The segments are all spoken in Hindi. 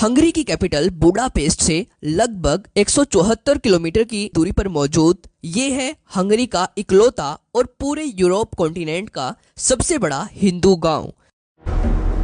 हंगरी की कैपिटल बुडापेस्ट से लगभग 174 किलोमीटर की दूरी पर मौजूद ये है हंगरी का इकलौता और पूरे यूरोप कॉन्टिनेंट का सबसे बड़ा हिंदू गांव,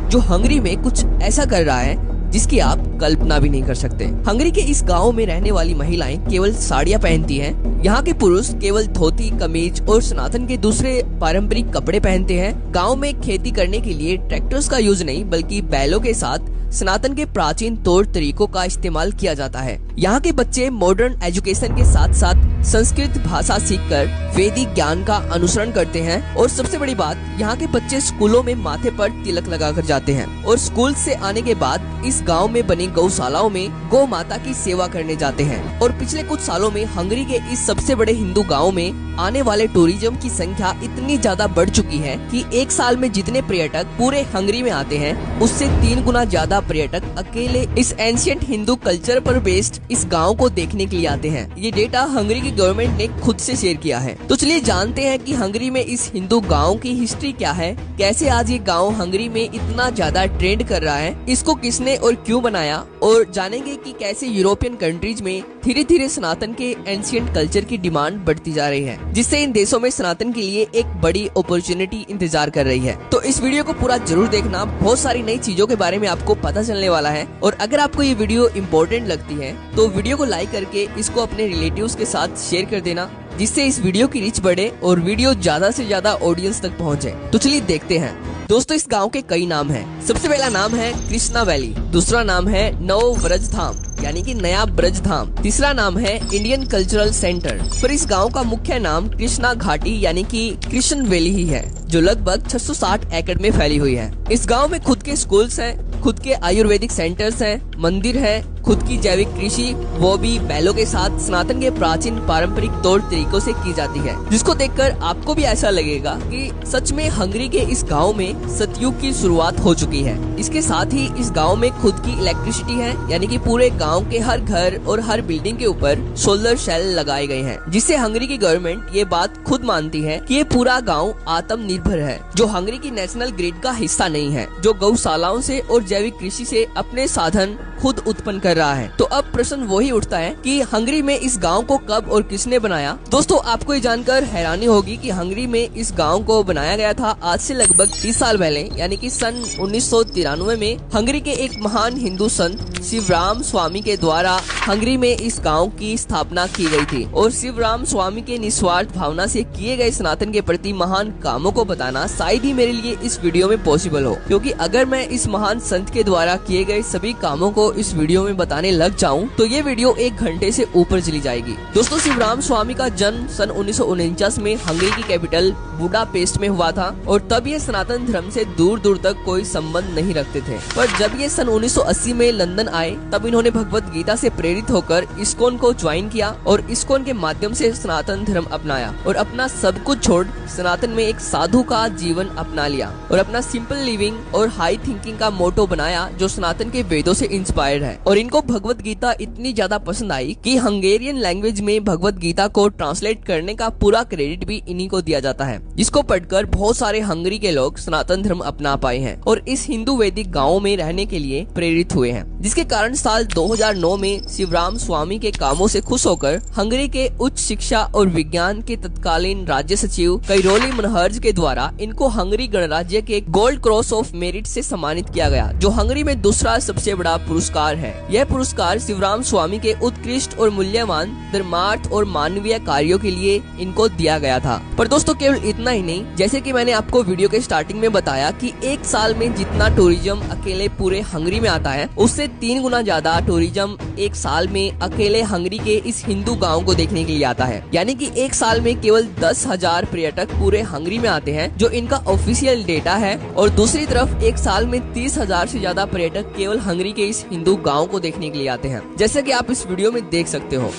जो हंगरी में कुछ ऐसा कर रहा है जिसकी आप कल्पना भी नहीं कर सकते। हंगरी के इस गांव में रहने वाली महिलाएं केवल साड़ियां पहनती हैं। यहाँ के पुरुष केवल धोती, कमीज और सनातन के दूसरे पारंपरिक कपड़े पहनते हैं। गांव में खेती करने के लिए ट्रैक्टर्स का यूज नहीं बल्कि बैलों के साथ सनातन के प्राचीन तौर तरीकों का इस्तेमाल किया जाता है। यहाँ के बच्चे मॉडर्न एजुकेशन के साथ साथ संस्कृत भाषा सीखकर वैदिक ज्ञान का अनुसरण करते हैं। और सबसे बड़ी बात, यहाँ के बच्चे स्कूलों में माथे पर तिलक लगाकर जाते हैं और स्कूल से आने के बाद इस गांव में बनी गौशालाओं में गौ माता की सेवा करने जाते हैं। और पिछले कुछ सालों में हंगरी के इस सबसे बड़े हिंदू गाँव में आने वाले टूरिज्म की संख्या इतनी ज्यादा बढ़ चुकी है कि एक साल में जितने पर्यटक पूरे हंगरी में आते हैं उससे 3 गुना ज्यादा पर्यटक अकेले इस एंशिएंट हिंदू कल्चर पर बेस्ड इस गांव को देखने के लिए आते हैं। ये डेटा हंगरी की गवर्नमेंट ने खुद से शेयर किया है। तो चलिए जानते हैं कि हंगरी में इस हिंदू गांव की हिस्ट्री क्या है, कैसे आज ये गांव हंगरी में इतना ज्यादा ट्रेंड कर रहा है, इसको किसने और क्यों बनाया, और जानेंगे कि कैसे यूरोपियन कंट्रीज में धीरे धीरे सनातन के एंशिएंट कल्चर की डिमांड बढ़ती जा रही है, जिससे इन देशों में सनातन के लिए एक बड़ी अपॉर्चुनिटी इंतजार कर रही है। तो इस वीडियो को पूरा जरूर देखना, बहुत सारी नई चीजों के बारे में आपको पता चलने वाला है। और अगर आपको ये वीडियो इम्पोर्टेंट लगती है तो वीडियो को लाइक करके इसको अपने रिलेटिव्स के साथ शेयर कर देना, जिससे इस वीडियो की रीच बढ़े और वीडियो ज्यादा से ज्यादा ऑडियंस तक पहुंचे। तो चलिए देखते हैं। दोस्तों, इस गांव के कई नाम हैं। सबसे पहला नाम है कृष्णा वैली, दूसरा नाम है नव ब्रज धाम यानी कि नया ब्रज धाम, तीसरा नाम है इंडियन कल्चरल सेंटर। पर इस गांव का मुख्य नाम कृष्णा घाटी यानी कि कृष्ण वैली ही है, जो लगभग 660 एकड़ में फैली हुई है। इस गांव में खुद के स्कूल्स हैं, खुद के आयुर्वेदिक सेंटर्स हैं, मंदिर है, खुद की जैविक कृषि, वो भी बैलों के साथ सनातन के प्राचीन पारंपरिक तौर तरीकों से की जाती है, जिसको देखकर आपको भी ऐसा लगेगा कि सच में हंगरी के इस गांव में सतयुग की शुरुआत हो चुकी है। इसके साथ ही इस गांव में खुद की इलेक्ट्रिसिटी है, यानी कि पूरे गांव के हर घर और हर बिल्डिंग के ऊपर सोलर सेल लगाए गए हैं, जिससे हंगरी की गवर्नमेंट ये बात खुद मानती है कि ये पूरा गाँव आत्मनिर्भर है, जो हंगरी की नेशनल ग्रिड का हिस्सा नहीं है, जो गौशालाओं से और जैविक कृषि से अपने साधन खुद उत्पन्न कर रहा है। तो अब प्रश्न वही उठता है कि हंगरी में इस गांव को कब और किसने बनाया। दोस्तों, आपको ये जानकर हैरानी होगी कि हंगरी में इस गांव को बनाया गया था आज से लगभग 30 साल पहले, यानी कि सन 1993 में हंगरी के एक महान हिंदू संत शिवराम स्वामी के द्वारा हंगरी में इस गांव की स्थापना की गई थी। और शिवराम स्वामी के निस्वार्थ भावना से किए गए सनातन के प्रति महान कामों को बताना शायद ही मेरे लिए इस वीडियो में पॉसिबल हो, क्योंकि अगर मैं इस महान संत के द्वारा किए गए सभी कामों को इस वीडियो में बताने लग जाऊं तो ये वीडियो 1 घंटे से ऊपर चली जाएगी। दोस्तों, शिवराम स्वामी का जन्म सन 1949 में हंगरी की कैपिटल बुडापेस्ट में हुआ था, और तब ये सनातन धर्म से दूर दूर तक कोई संबंध नहीं रखते थे। पर जब ये सन 1980 में लंदन आए तब इन्होंने भगवत गीता से प्रेरित होकर इस्कॉन को ज्वाइन किया और इस्कॉन के माध्यम से सनातन धर्म अपनाया और अपना सब कुछ छोड़ सनातन में एक साधु का जीवन अपना लिया और अपना सिंपल लिविंग और हाई थिंकिंग का मोटो बनाया, जो सनातन के वेदों से इंस्पायर्ड है। और इनको भगवत गीता इतनी ज्यादा पसंद आई कि हंगेरियन लैंग्वेज में भगवत गीता को ट्रांसलेट करने का पूरा क्रेडिट भी इन्हीं को दिया जाता है, जिसको पढ़कर बहुत सारे हंगरी के लोग सनातन धर्म अपना पाए हैं और इस हिंदू वैदिक गाँव में रहने के लिए प्रेरित हुए हैं, जिसके कारण साल 2009 में शिवराम स्वामी के कामों से खुश होकर हंगरी के उच्च शिक्षा और विज्ञान के तत्कालीन राज्य सचिव कैरोली मनहर्ज के द्वारा इनको हंगरी गणराज्य के गोल्ड क्रॉस ऑफ मेरिट से सम्मानित किया गया, जो हंगरी में दूसरा सबसे बड़ा पुरस्कार है। यह पुरस्कार शिवराम स्वामी के उत्कृष्ट और मूल्यवान धर्मार्थ और मानवीय कार्यों के लिए इनको दिया गया था। पर दोस्तों, केवल इतना ही नहीं, जैसे कि मैंने आपको वीडियो के स्टार्टिंग में बताया कि एक साल में जितना टूरिज्म अकेले पूरे हंगरी में आता है उससे 3 गुना ज्यादा टूरिज्म एक साल में अकेले हंगरी के इस हिंदू गांव को देखने के लिए आता है। यानी कि एक साल में केवल 10,000 पर्यटक पूरे हंगरी में आते हैं, जो इनका ऑफिशियल डेटा है। और दूसरी तरफ एक साल में 30,000 से ज्यादा पर्यटक केवल हंगरी के इस हिंदू गांव को देखने के लिए आते हैं, जैसे कि आप इस वीडियो में देख सकते हो।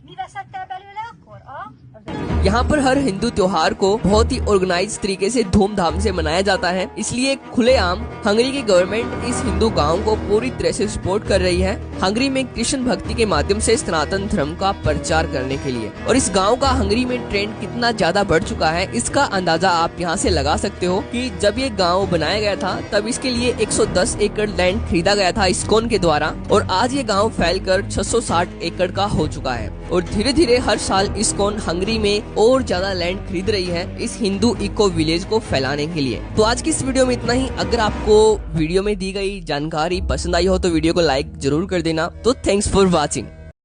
Mi veszettél belőle akkor? यहाँ पर हर हिंदू त्योहार को बहुत ही ऑर्गेनाइज तरीके से धूमधाम से मनाया जाता है, इसलिए खुलेआम हंगरी की गवर्नमेंट इस हिंदू गांव को पूरी तरह से सपोर्ट कर रही है हंगरी में कृष्ण भक्ति के माध्यम से सनातन धर्म का प्रचार करने के लिए। और इस गांव का हंगरी में ट्रेंड कितना ज्यादा बढ़ चुका है इसका अंदाजा आप यहाँ से लगा सकते हो कि जब ये गांव बनाया गया था तब इसके लिए 110 एकड़ लैंड खरीदा गया था इस्कॉन के द्वारा, और आज ये गांव फैलकर 660 एकड़ का हो चुका है। और धीरे धीरे हर साल इस्कॉन हंगरी में और ज्यादा लैंड खरीद रही है इस हिंदू इको विलेज को फैलाने के लिए। तो आज की इस वीडियो में इतना ही। अगर आपको वीडियो में दी गई जानकारी पसंद आई हो तो वीडियो को लाइक जरूर कर देना। तो थैंक्स फॉर वॉचिंग।